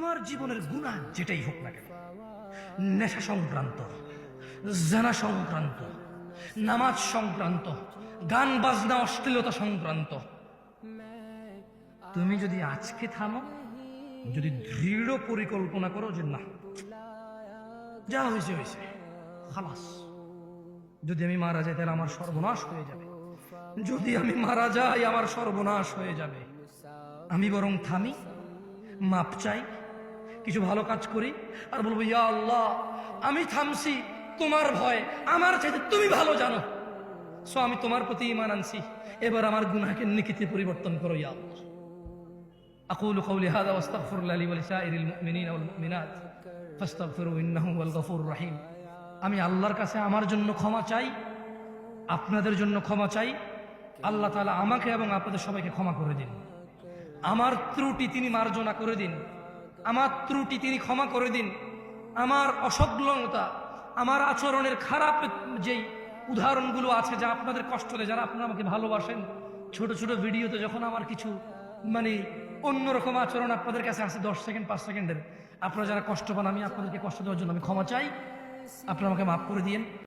তোমার জীবনের গুনাহ যেটাই হোক না কেন, নেশা সংক্রান্ত, জানা সংক্রান্ত, নামাজ সংক্রান্ত, গান বাজনা অশ্লীলতা সংক্রান্ত, তুমি যদি আজকে থামো, যদি দৃঢ় পরিকল্পনা করো যে না যা হয়েছে হয়েছে খালাস, যদি আমি মারা যাই তাহলে আমার সর্বনাশ হয়ে যাবে, যদি আমি মারা যাই আমার সর্বনাশ হয়ে যাবে, আমি বরং থামি, মাপ চাই, কিছু ভালো কাজ করি আর বলবো ইয়া আল্লাহ আমি থামছি তোমার ভয়, আমার চাইতে তুমি ভালো জানো, সো আমি তোমার প্রতি ঈমান আনছি, এবার আমার গুনাহকে নেকিতে পরিবর্তন করো ইয়া আল্লাহ। আকুলু কওলি হাযা ওয়াস্তাগফিরুল্লাহ লি ওয়া লিসাইরিল মুমিনিনা ওয়াল মুমিনাত ফাস্তাগফিরু ইন্নাহু হুয়াল গফুরুর রহিম। আমি আল্লাহর কাছে আমার জন্য ক্ষমা চাই, আপনাদের জন্য ক্ষমা চাই। আল্লাহ তাআলা আমাকে এবং আপনাদের সবাইকে ক্ষমা করে দিন। আমার ত্রুটি তিনি মার্জনা করে দিন, আমার ত্রুটি তিনি ক্ষমা করে দিন। আমার অসংলগ্নতা, আমার আচরণের খারাপ যেই উদাহরণগুলো আছে যা আপনাদের কষ্ট দেয়, যারা আপনারা আমাকে ভালোবাসেন, ছোট ছোট ভিডিওতে যখন আমার কিছু মানে অন্যরকম আচরণ আপনাদের কাছে আছে 10 সেকেন্ড 5 সেকেন্ডের, আপনারা যারা কষ্ট পান, আমি আপনাদেরকে কষ্ট দেওয়ার জন্য আমি ক্ষমা চাই, আপনারা আমাকে মাফ করে দিয়েন।